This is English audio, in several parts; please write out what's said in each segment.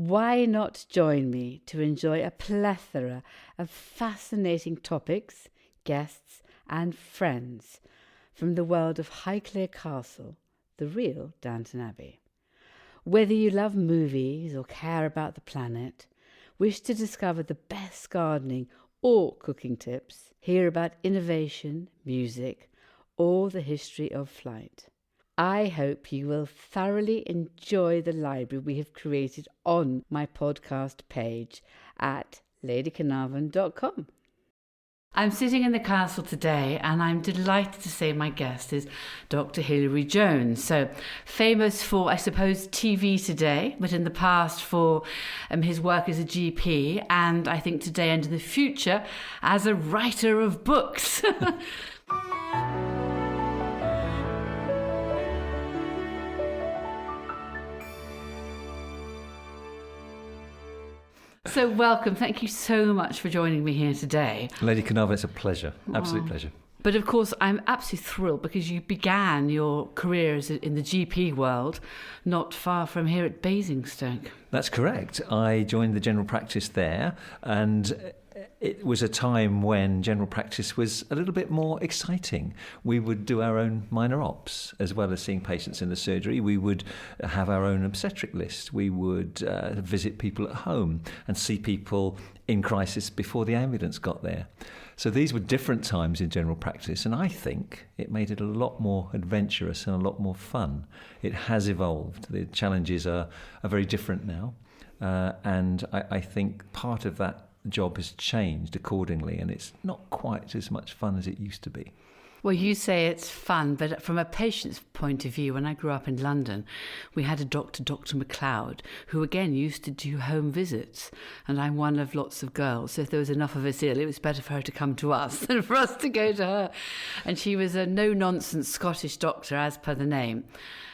why not join me to enjoy a plethora of fascinating topics, guests and friends from the world of Highclere Castle, the real Downton Abbey. Whether you love movies or care about the planet, wish to discover the best gardening or cooking tips, hear about innovation, music, or the history of flight, I hope you will thoroughly enjoy the library we have created on my podcast page at ladycarnarvon.com. I'm sitting in the castle today and I'm delighted to say my guest is Dr. Hilary Jones. So famous for, I suppose, TV today, but in the past for his work as a GP, and I think today and in the future as a writer of books. So welcome. Thank you so much for joining me here today. Lady Carnarvon, it's a pleasure. Absolute pleasure. But of course, I'm absolutely thrilled because you began your career in the GP world not far from here at Basingstoke. That's correct. I joined the general practice there, and it was a time when general practice was a little bit more exciting. We would do our own minor ops as well as seeing patients in the surgery. We would have our own obstetric list. We would visit people at home and see people in crisis before the ambulance got there. So these were different times in general practice, and I think it made it a lot more adventurous and a lot more fun. It has evolved. The challenges are very different now, and I think part of that job has changed accordingly, and it's not quite as much fun as it used to be. Well, you say it's fun, but from a patient's point of view, when I grew up in London, we had a doctor, Dr. MacLeod, who again used to do home visits. And I'm one of lots of girls. So if there was enough of us ill, it was better for her to come to us than for us to go to her. And she was a no-nonsense Scottish doctor, as per the name.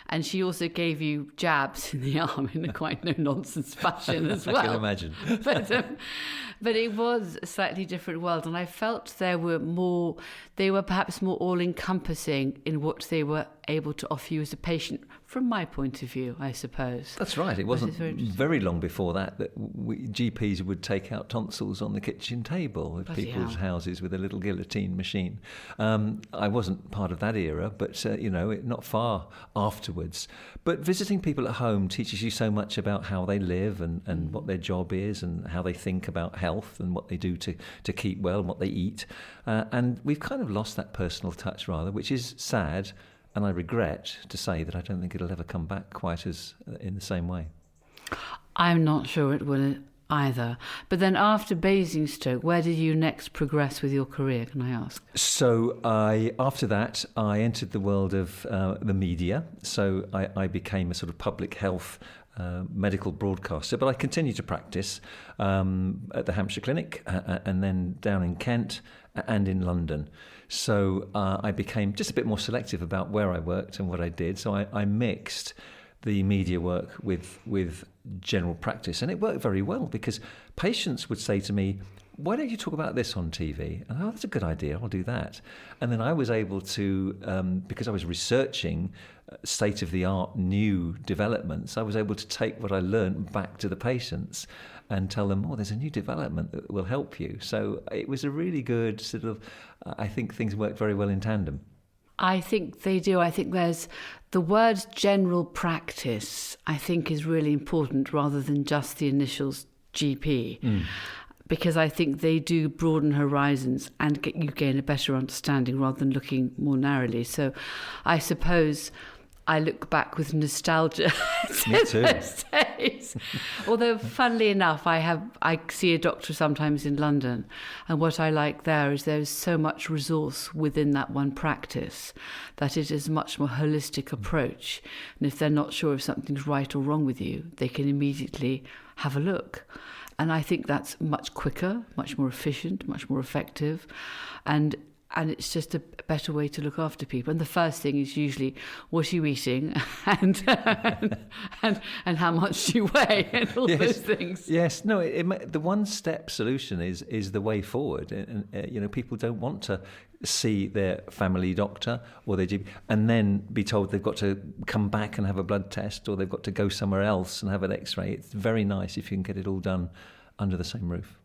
And she also gave you jabs in the arm in a quite no-nonsense fashion as well. I can imagine. But it was a slightly different world, and I felt they were perhaps more all-encompassing in what they were able to offer you as a patient, from my point of view, I suppose. That's right. It wasn't very long before that GPs would take out tonsils on the kitchen table of people's houses with a little guillotine machine. I wasn't part of that era, but not far afterwards. But visiting people at home teaches you so much about how they live and what their job is and how they think about health and what they do to keep well and what they eat. And we've kind of lost that personal touch, rather, which is sad. And I regret to say that I don't think it'll ever come back quite as in the same way. I'm not sure it will either. But then after Basingstoke, where did you next progress with your career, can I ask? So after that, I entered the world of the media. So I became a sort of public health medical broadcaster, but I continued to practice at the Hampshire Clinic and then down in Kent and in London. So I became just a bit more selective about where I worked and what I did. So I mixed the media work with general practice, and it worked very well because patients would say to me, "Why don't you talk about this on TV?" And that's a good idea, I'll do that. And then I was able to, because I was researching state-of-the-art new developments, I was able to take what I learned back to the patients and tell them, there's a new development that will help you. So it was a really good sort of, I think things worked very well in tandem. I think they do. I think there's the word general practice, I think, is really important rather than just the initials GP. Because I think they do broaden horizons and you gain a better understanding rather than looking more narrowly. So I suppose I look back with nostalgia to those days. Although, funnily enough, I see a doctor sometimes in London, and what I like there is there's so much resource within that one practice that it is a much more holistic approach. And if they're not sure if something's right or wrong with you, they can immediately have a look. And I think that's much quicker, much more efficient, much more effective. And and it's just a better way to look after people. And the first thing is usually, what are you eating, and how much do you weigh, and all those things. Yes, no. The one-step solution is the way forward. And people don't want to see their family doctor or their GP and then be told they've got to come back and have a blood test, or they've got to go somewhere else and have an X-ray. It's very nice if you can get it all done under the same roof.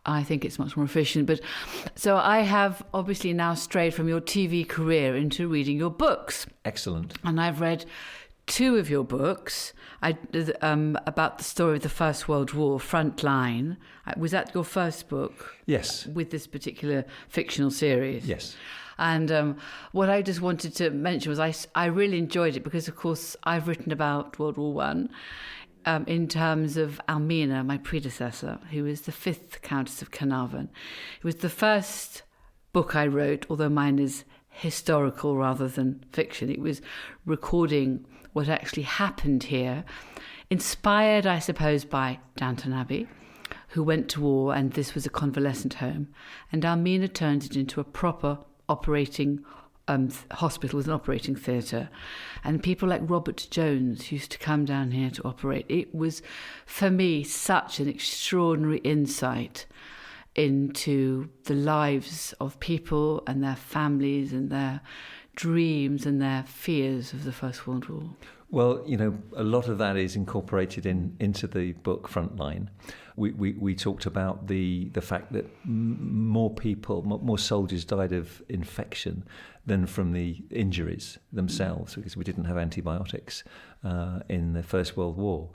I think it's much more efficient. But so I have obviously now strayed from your TV career into reading your books. Excellent. And I've read 2 of your books about the story of the First World War, Frontline. Was that your first book? Yes. With this particular fictional series? Yes. And what I just wanted to mention was I really enjoyed it because, of course, I've written about World War One. In terms of Almina, my predecessor, who was the 5th Countess of Carnarvon. It was the first book I wrote, although mine is historical rather than fiction. It was recording what actually happened here, inspired, I suppose, by Downton Abbey, who went to war, and this was a convalescent home. And Almina turned it into a proper operating hospital with an operating theatre, and people like Robert Jones used to come down here to operate. It was, for me, such an extraordinary insight into the lives of people and their families and their dreams and their fears of the First World War. Well, a lot of that is incorporated into the book Frontline. We talked about the fact that more soldiers died of infection than from the injuries themselves, because we didn't have antibiotics in the First World War.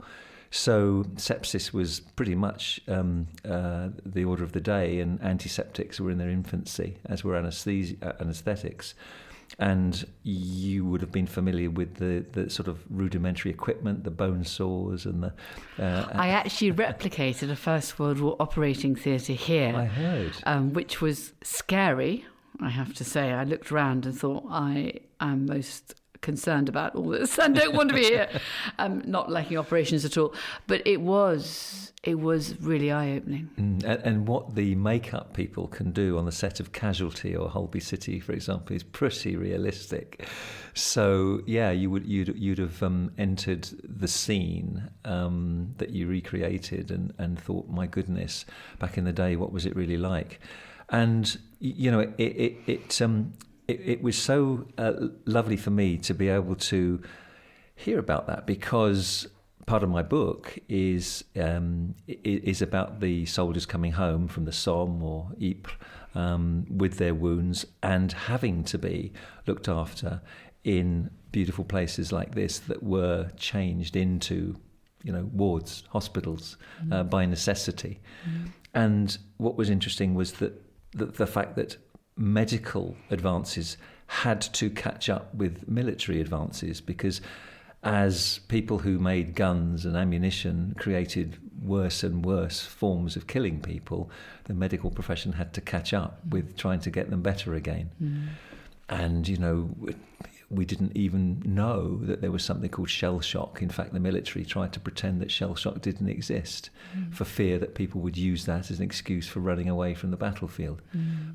So sepsis was pretty much the order of the day, and antiseptics were in their infancy, as were anaesthetics. And you would have been familiar with the sort of rudimentary equipment, the bone saws and the... I actually replicated a First World War operating theatre here. I heard. Which was scary, I have to say. I looked around and thought, I am most concerned about all this and don't want to be here. Not liking operations at all. But it was really eye-opening. And what the makeup people can do on the set of Casualty or Holby City, for example, is pretty realistic. So yeah, you'd have entered the scene that you recreated and thought, my goodness, back in the day, what was it really like? And it was so lovely for me to be able to hear about that, because part of my book is about the soldiers coming home from the Somme or Ypres with their wounds and having to be looked after in beautiful places like this that were changed into, wards, hospitals by necessity. And what was interesting was that the fact that medical advances had to catch up with military advances, because as people who made guns and ammunition created worse and worse forms of killing people, the medical profession had to catch up with trying to get them better again. And, we didn't even know that there was something called shell shock. In fact, the military tried to pretend that shell shock didn't exist for fear that people would use that as an excuse for running away from the battlefield.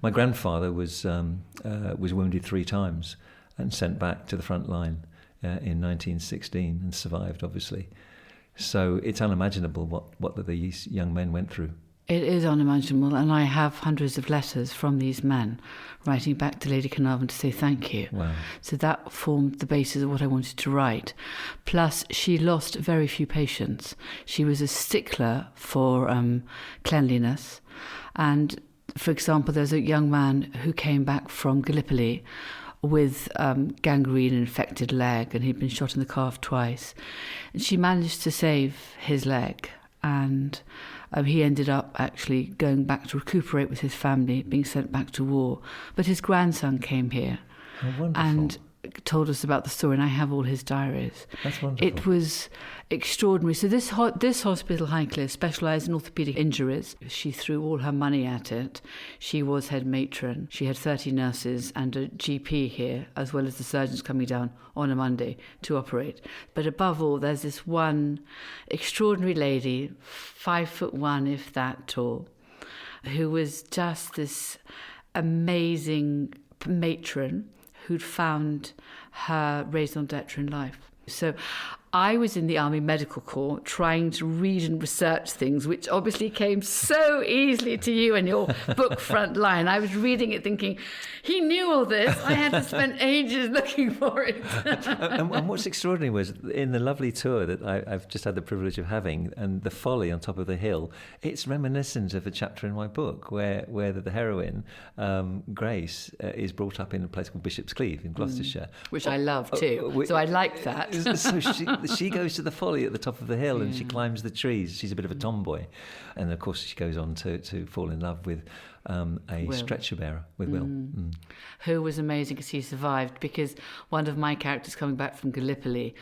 My grandfather was wounded 3 times and sent back to the front line in 1916 and survived, obviously. So it's unimaginable what these young men went through. It is unimaginable, and I have hundreds of letters from these men writing back to Lady Carnarvon to say thank you. Wow. So that formed the basis of what I wanted to write. Plus, she lost very few patients. She was a stickler for cleanliness. And, for example, there's a young man who came back from Gallipoli with gangrene and infected leg, and he'd been shot in the calf twice. And she managed to save his leg, and he ended up actually going back to recuperate with his family, being sent back to war. But his grandson came here and told us about the story, and I have all his diaries. That's wonderful. It was extraordinary. So this hospital, Highclere, specialised in orthopaedic injuries. She threw all her money at it. She was head matron. She had 30 nurses and a GP here, as well as the surgeons coming down on a Monday to operate. But above all, there's this one extraordinary lady, 5'1", if that tall, who was just this amazing matron who'd found her raison d'etre in life. So I was in the Army Medical Corps trying to read and research things, which obviously came so easily to you in your book Frontline. I was reading it thinking, he knew all this. I had to spend ages looking for it. And what's extraordinary was in the lovely tour that I've just had the privilege of having, and the folly on top of the hill, it's reminiscent of a chapter in my book where the heroine, Grace, is brought up in a place called Bishop's Cleeve in Gloucestershire. Which I love too. So I liked that. So she goes to the folly at the top of the hill and she climbs the trees. She's a bit of a tomboy. And of course she goes on to fall in love with a stretcher bearer, with Will. Who was amazing because he survived, because one of my characters coming back from Gallipoli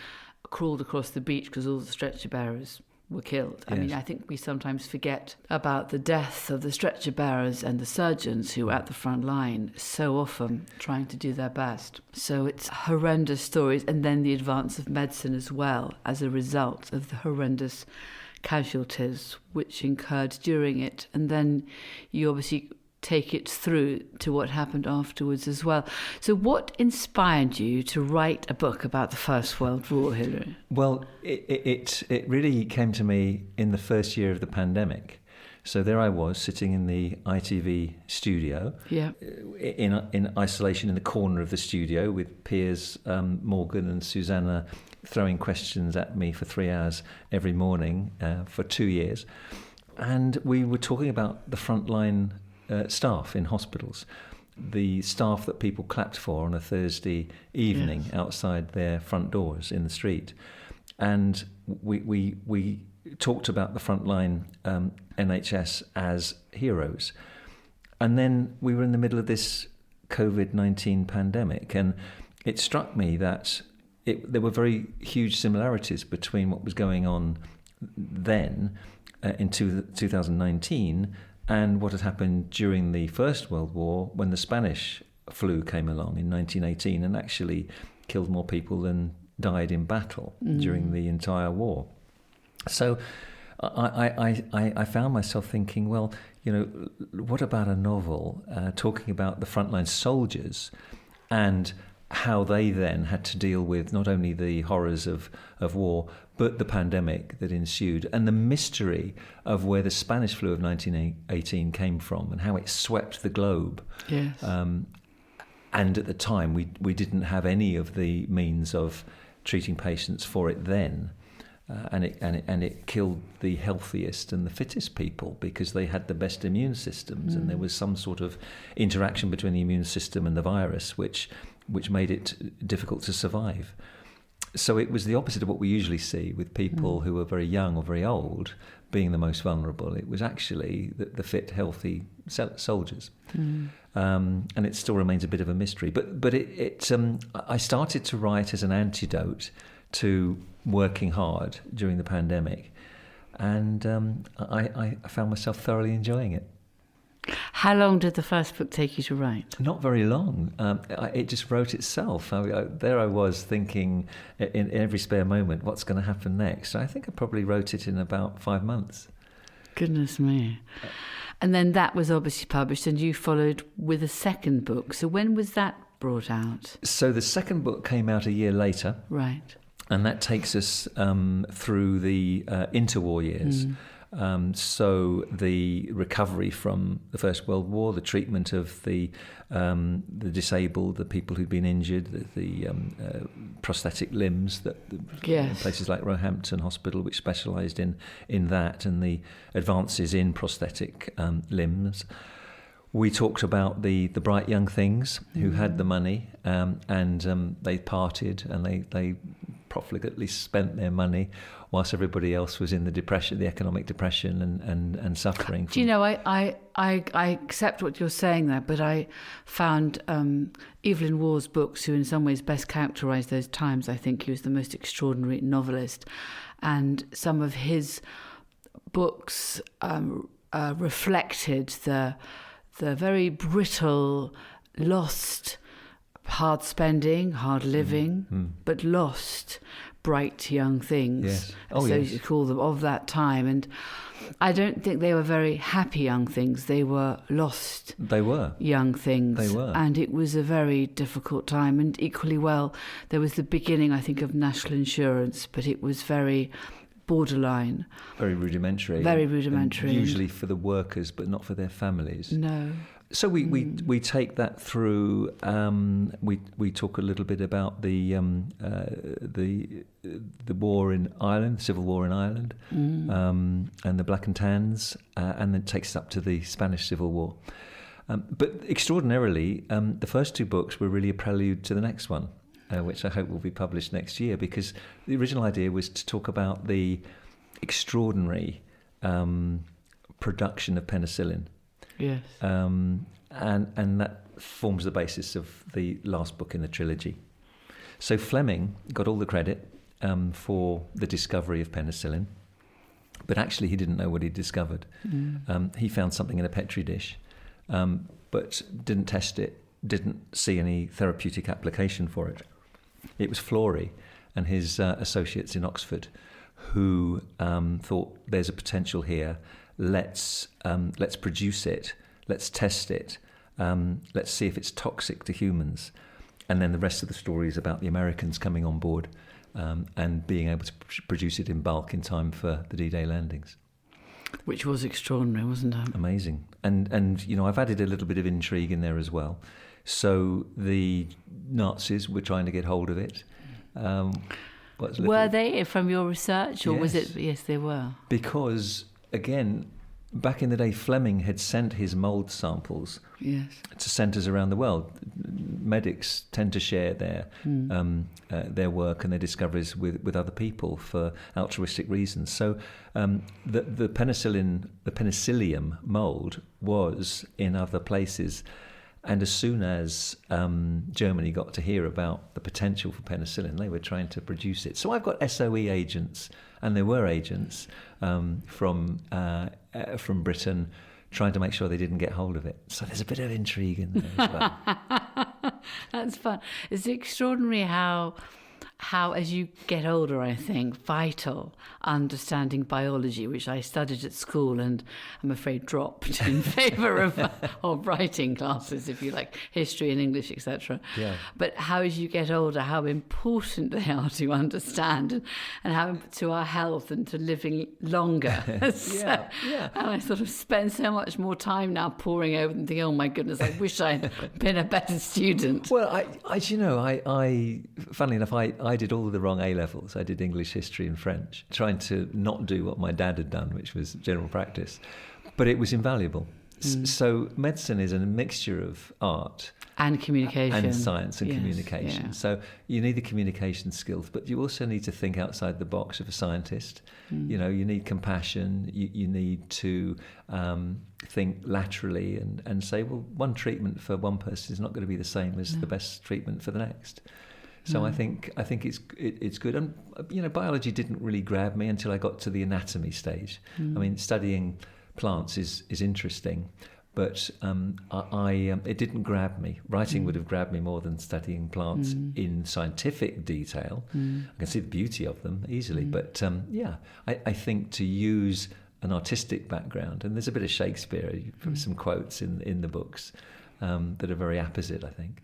crawled across the beach because all the stretcher bearers were killed. I mean, I think we sometimes forget about the deaths of the stretcher bearers and the surgeons who are at the front line, so often trying to do their best. So it's horrendous stories, and then the advance of medicine as well as a result of the horrendous casualties which incurred during it. And then you obviously take it through to what happened afterwards as well. So what inspired you to write a book about the First World War, Hilary? Well, it really came to me in the first year of the pandemic. So there I was sitting in the ITV studio, in isolation in the corner of the studio with Piers Morgan and Susanna throwing questions at me for 3 hours every morning for 2 years. And we were talking about the frontline staff in hospitals, the staff that people clapped for on a Thursday evening outside their front doors in the street. And we talked about the frontline NHS as heroes. And then we were in the middle of this COVID-19 pandemic, and it struck me that there were very huge similarities between what was going on then in 2019 and what had happened during the First World War when the Spanish flu came along in 1918 and actually killed more people than died in battle during the entire war. So I found myself thinking, well, you know, what about a novel talking about the frontline soldiers and how they then had to deal with not only the horrors of war, but the pandemic that ensued and the mystery of where the Spanish flu of 1918 came from and how it swept the globe. Yes. And at the time, we didn't have any of the means of treating patients for it then. And it killed the healthiest and the fittest people because they had the best immune systems, and there was some sort of interaction between the immune system and the virus which made it difficult to survive. So it was the opposite of what we usually see with people who are very young or very old being the most vulnerable. It was actually the fit, healthy soldiers. And it still remains a bit of a mystery. But I started to write as an antidote to working hard during the pandemic. And I found myself thoroughly enjoying it. How long did the first book take you to write? Not very long. It just wrote itself. There I was thinking in every spare moment, what's going to happen next? I think I probably wrote it in about 5 months. Goodness me. And then that was obviously published and you followed with a second book. So when was that brought out? So the second book came out a year later. Right. And that takes us through the interwar years. So the recovery from the First World War, the treatment of the disabled, the people who'd been injured, the prosthetic limbs, places like Roehampton Hospital, which specialised in that, and the advances in prosthetic limbs. We talked about the bright young things who had the money, and they parted and they profligately spent their money whilst everybody else was in the depression, the economic depression and suffering. Do you know, I accept what you're saying there, but I found Evelyn Waugh's books, who in some ways best characterised those times. I think he was the most extraordinary novelist, and some of his books reflected the very brittle, lost, hard spending, hard living, but lost bright young things, Yes. so you call them, of that time. And I don't think they were very happy young things. They were lost young things. They were. And it was a very difficult time. And equally well, there was the beginning, I think, of national insurance, but it was very borderline. Very rudimentary. Very rudimentary. And usually for the workers, but not for their families. No. So we take that through. We talk a little bit about the war in Ireland, the civil war in Ireland, and the Black and Tans, and then takes us up to the Spanish Civil War. But extraordinarily, the first two books were really a prelude to the next one, which I hope will be published next year. Because the original idea was to talk about the extraordinary production of penicillin. Yes. And that forms the basis of the last book in the trilogy. So Fleming got all the credit for the discovery of penicillin, but actually he didn't know what he'd discovered. He found something in a petri dish, but didn't test it, didn't see any therapeutic application for it. It was Florey and his associates in Oxford who thought there's a potential here. Let's produce it. Let's test it. Let's see if it's toxic to humans. And then the rest of the story is about the Americans coming on board and being able to produce it in bulk in time for the D-Day landings. Which was extraordinary, wasn't it? Amazing. And you know, I've added a little bit of intrigue in there as well. So the Nazis were trying to get hold of it. Were they, from your research, or was it? Yes, they were. Because, again, back in the day, Fleming had sent his mould samples to centres around the world. Medics tend to share their work and their discoveries with other people for altruistic reasons. So the penicillium mould was in other places. And as soon as Germany got to hear about the potential for penicillin, they were trying to produce it. So I've got SOE agents, and there were agents from Britain trying to make sure they didn't get hold of it. So there's a bit of intrigue in there as well. That's fun. It's extraordinary how as you get older, I think, vital understanding biology, which I studied at school and I'm afraid dropped in favour of writing classes, if you like, history and English, etc. Yeah. But how as you get older, how important they are to understand and how to our health and to living longer. Yeah. And I sort of spend so much more time now poring over and thinking, oh my goodness, I wish I'd been a better student. Well, I funnily enough, I did all of the wrong A-levels. I did English, history and French, trying to not do what my dad had done, which was general practice. But it was invaluable. So medicine is a mixture of art and communication and science and communication. Yeah. So you need the communication skills, but you also need to think outside the box of a scientist. You know, you need compassion. You need to think laterally and say, well, one treatment for one person is not going to be the same as the best treatment for the next. So I think it's good. And you know, biology didn't really grab me until I got to the anatomy stage. I mean, studying plants is interesting, but it didn't grab me. Writing would have grabbed me more than studying plants in scientific detail. I can see the beauty of them easily, but I think to use an artistic background, and there's a bit of Shakespeare, some quotes in the books. That are very apposite, I think.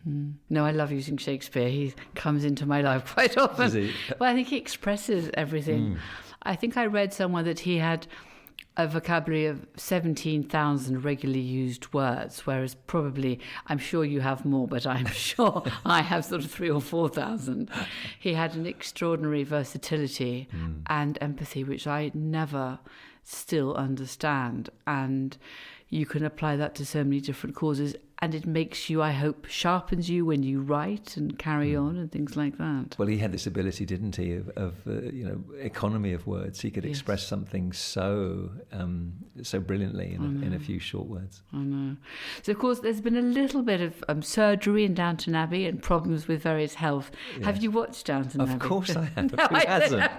No, I love using Shakespeare. He comes into my life quite often. Does he? Well, I think he expresses everything. I think I read somewhere that he had a vocabulary of 17,000 regularly used words, whereas probably, I'm sure you have more, but I'm sure I have sort of 3,000 or 4,000. He had an extraordinary versatility and empathy, which I never still understand. And you can apply that to so many different causes, and it makes you, I hope, sharpens you when you write and carry on and things like that. Well, he had this ability, didn't he, of economy of words. He could express something so brilliantly in a few short words. I know. So, of course, there's been a little bit of surgery in Downton Abbey and problems with various health. Yes. Have you watched Downton Abbey? Of course I have. No, Who hasn't?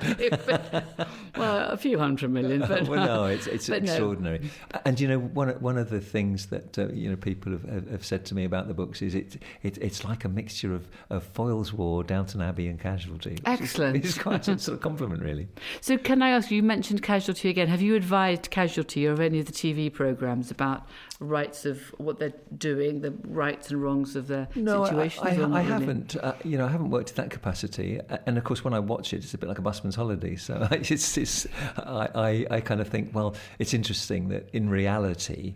Well, a few 100 million. But well, no, it's extraordinary. No. And, you know, one of the things that people have said to me about the books is it's like a mixture of Foyle's War, Downton Abbey, and Casualty. Excellent. It's quite a sort of compliment, really. So can I ask you mentioned Casualty again. Have you advised Casualty or any of the TV programmes about rights of what they're doing, the rights and wrongs of their situations? I haven't. I haven't worked in that capacity. And of course, when I watch it, it's a bit like a busman's holiday. So I kind of think, well, it's interesting that in reality,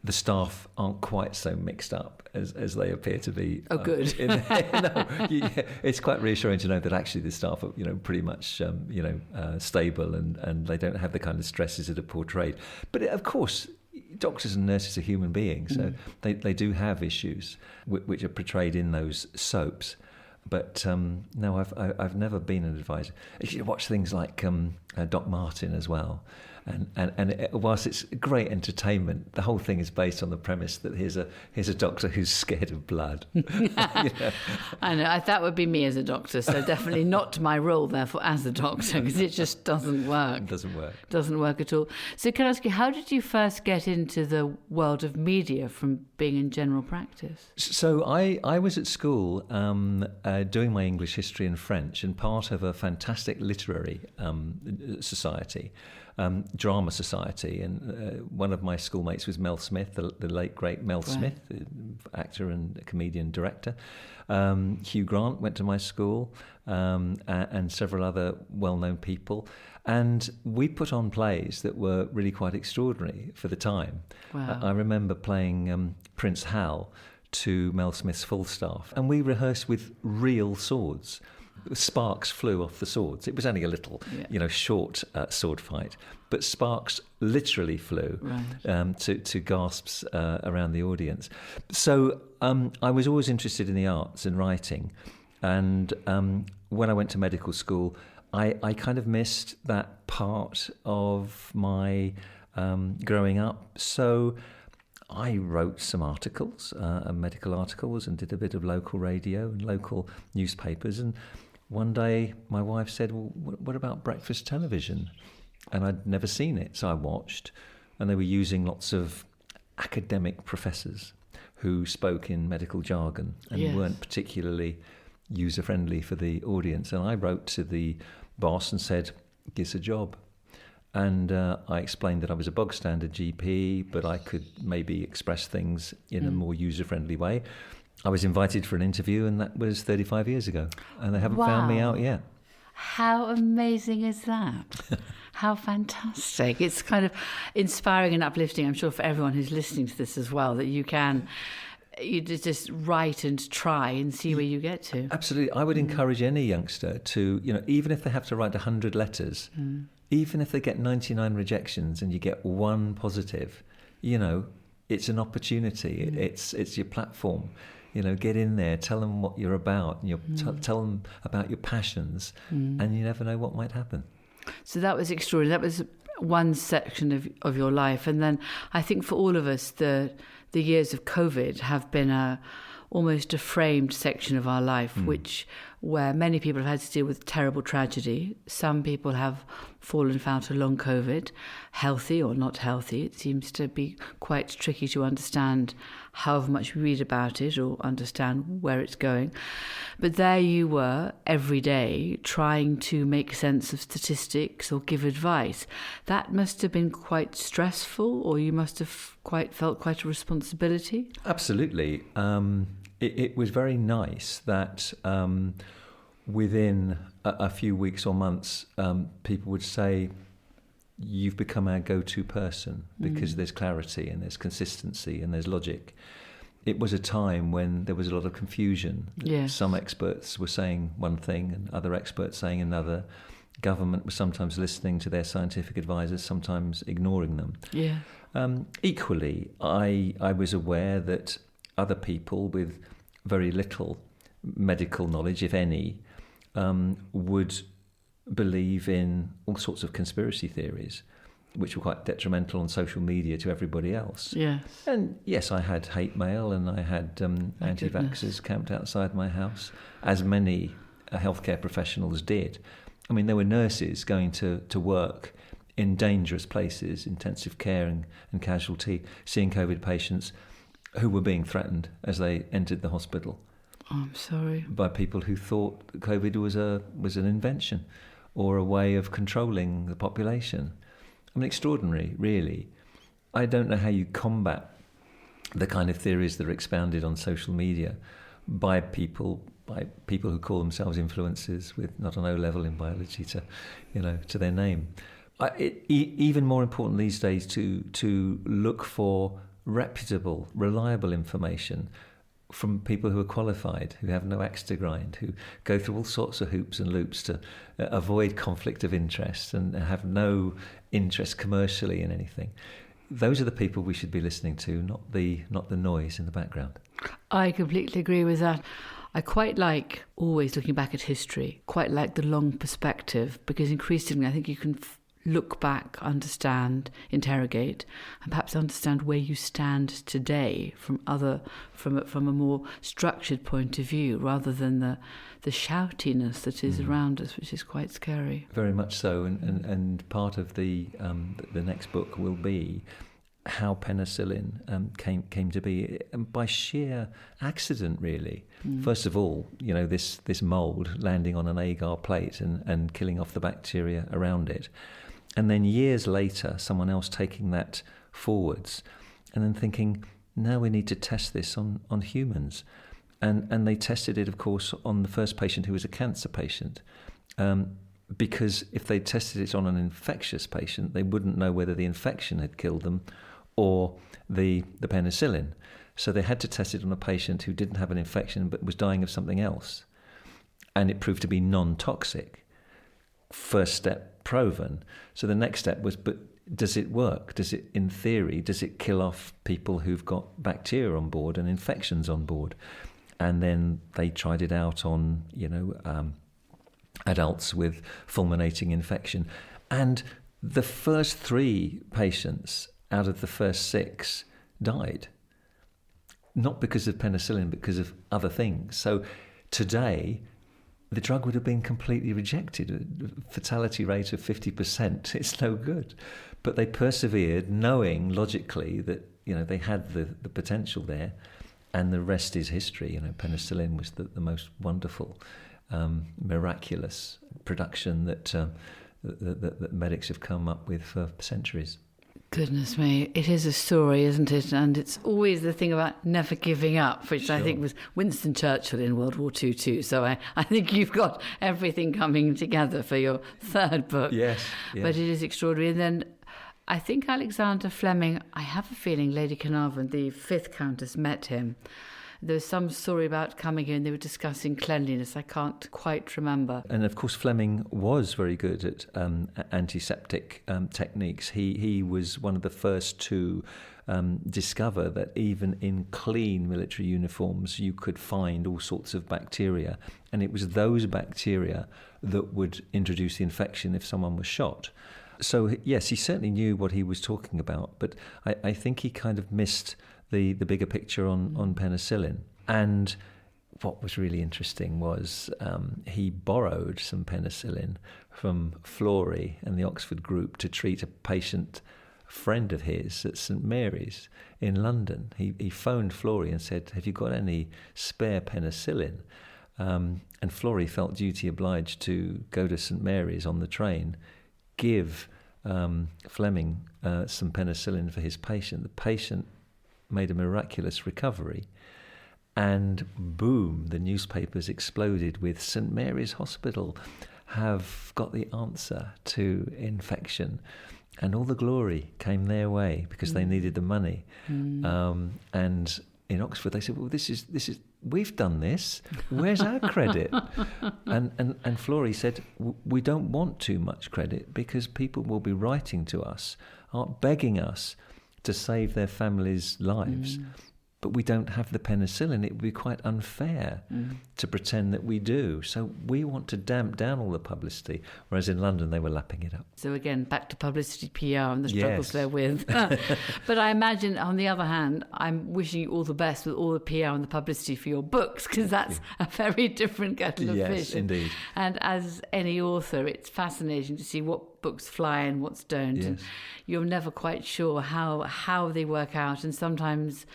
the staff aren't quite so mixed up as they appear to be. Oh, good. It's quite reassuring to know that actually the staff are, pretty much, stable and they don't have the kind of stresses that are portrayed. But of course, doctors and nurses are human beings, so they do have issues which are portrayed in those soaps. But no, I've never been an advisor. You watch things like Doc Martin as well. And whilst it's great entertainment, the whole thing is based on the premise that here's a doctor who's scared of blood. I know, that would be me as a doctor, so definitely not my role, therefore, as a doctor, because it just doesn't work. It doesn't work. Doesn't work at all. So can I ask you, how did you first get into the world of media from being in general practice? So I was at school doing my English, history and French, and part of a fantastic literary society. Drama Society, and one of my schoolmates was Mel Smith, the late great Mel Smith, actor and comedian director. Hugh Grant went to my school, and several other well-known people, and we put on plays that were really quite extraordinary for the time. Wow. I remember playing Prince Hal to Mel Smith's full staff, and we rehearsed with real swords. Sparks flew off the swords. It was only a little, short sword fight, but sparks literally flew to gasps around the audience. So I was always interested in the arts and writing, and when I went to medical school, I kind of missed that part of my growing up. So I wrote some articles, medical articles, and did a bit of local radio and local newspapers. And one day my wife said, well, what about breakfast television? And I'd never seen it. So I watched, and they were using lots of academic professors who spoke in medical jargon and weren't particularly user-friendly for the audience. And I wrote to the boss and said, give us a job. And I explained that I was a bog-standard GP, but I could maybe express things in a more user-friendly way. I was invited for an interview, and that was 35 years ago, and they haven't found me out yet. How amazing is that? How fantastic. It's kind of inspiring and uplifting, I'm sure, for everyone who's listening to this as well, that you just write and try and see where you get to. Absolutely. I would encourage any youngster to, even if they have to write 100 letters, even if they get 99 rejections and you get one positive, it's an opportunity. It's your platform. Get in there, tell them what you're about, and tell them about your passions, and you never know what might happen. So that was extraordinary. That was one section of your life. And then I think for all of us, the years of COVID have been almost a framed section of our life, where many people have had to deal with terrible tragedy. Some people have fallen foul to long COVID, healthy or not healthy. It seems to be quite tricky to understand however much we read about it or understand where it's going. But there you were every day trying to make sense of statistics or give advice. That must have been quite stressful, or you must have felt quite a responsibility. Absolutely. It was very nice that within a few weeks or months, people would say, you've become our go-to person because there's clarity and there's consistency and there's logic. It was a time when there was a lot of confusion. Yes. Some experts were saying one thing and other experts saying another. Government was sometimes listening to their scientific advisors, sometimes ignoring them. Yeah. Equally, I was aware that other people with very little medical knowledge, if any, would believe in all sorts of conspiracy theories, which were quite detrimental on social media to everybody else. Yes. And yes, I had hate mail, and I had anti-vaxxers camped outside my house, as many healthcare professionals did. I mean, there were nurses going to work in dangerous places, intensive care and casualty, seeing COVID patients who were being threatened as they entered the hospital. Oh, I'm sorry. By people who thought that COVID was an invention or a way of controlling the population. I mean, extraordinary, really. I don't know how you combat the kind of theories that are expounded on social media by people who call themselves influencers with not an O level in biology to their name. Even more important these days to look for reputable, reliable information from people who are qualified, who have no axe to grind, who go through all sorts of hoops and loops to avoid conflict of interest and have no interest commercially in anything. Those are the people we should be listening to, not the noise in the background. I completely agree with that. I quite like always looking back at history, quite like the long perspective, because increasingly I think you can look back, understand, interrogate, and perhaps understand where you stand today from a more structured point of view, rather than the shoutiness that is around us, which is quite scary. Very much so, and part of the next book will be how penicillin came to be, and by sheer accident, really. First of all, this mold landing on an agar plate and killing off the bacteria around it. And then years later, someone else taking that forwards and then thinking, now we need to test this on humans. And they tested it, of course, on the first patient who was a cancer patient. Because if they tested it on an infectious patient, they wouldn't know whether the infection had killed them or the penicillin. So they had to test it on a patient who didn't have an infection but was dying of something else. And it proved to be non-toxic. First step proven. So the next step was, but does it work? Does it, in theory, does it kill off people who've got bacteria on board and infections on board? And then they tried it out on, adults with fulminating infection. And the first 3 patients out of the first 6 died. Not because of penicillin, but because of other things. So today, the drug would have been completely rejected. A fatality rate of 50%, it's no good. But they persevered, knowing logically that they had the potential there, and the rest is history. Penicillin was the most wonderful, miraculous production that medics have come up with for centuries. Goodness me, it is a story, isn't it? And it's always the thing about never giving up, which I think was Winston Churchill in World War II too. So I think you've got everything coming together for your third book. Yes. But it is extraordinary. And then I think Alexander Fleming, I have a feeling Lady Carnarvon, the 5th Countess, met him. There was some story about coming here and they were discussing cleanliness. I can't quite remember. And of course, Fleming was very good at antiseptic techniques. He was one of the first to discover that even in clean military uniforms, you could find all sorts of bacteria. And it was those bacteria that would introduce the infection if someone was shot. So, yes, he certainly knew what he was talking about. But I think he kind of missed the bigger picture on penicillin. And what was really interesting was he borrowed some penicillin from Florey and the Oxford group to treat a patient friend of his at St Mary's in London. He phoned Florey and said, have you got any spare penicillin? And Florey felt duty obliged to go to St Mary's on the train, give Fleming some penicillin for his patient. The patient made a miraculous recovery, and boom, the newspapers exploded with St Mary's Hospital have got the answer to infection, and all the glory came their way because they needed the money. And in Oxford they said, well, this is we've done this, where's our credit? and Florey said, we don't want too much credit because people will be writing to us, begging us to save their families' lives. But we don't have the penicillin. It would be quite unfair to pretend that we do. So we want to damp down all the publicity, whereas in London they were lapping it up. So again, back to publicity, PR and the struggles therewith. But I imagine, on the other hand, I'm wishing you all the best with all the PR and the publicity for your books, because that's a very different kettle of fish. Yes, indeed. And as any author, it's fascinating to see what books fly and what don't. Yes. And you're never quite sure how they work out, and sometimes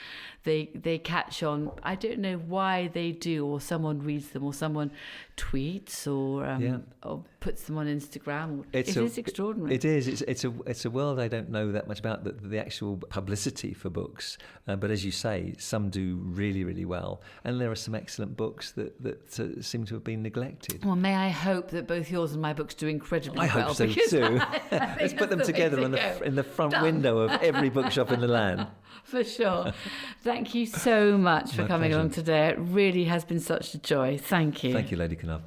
they catch on. I don't know why they do, or someone reads them, or someone tweets, or puts them on Instagram. It is extraordinary. It is. It's a world I don't know that much about, the actual publicity for books. But as you say, some do really, really well, and there are some excellent books that seem to have been neglected. Well, may I hope that both yours and my books do incredibly well. I hope so too. Let's put them together in the front window of every bookshop in the land. For sure. Thank you so much for coming along today. It really has been such a joy. Thank you. Thank you, Lady Cannava.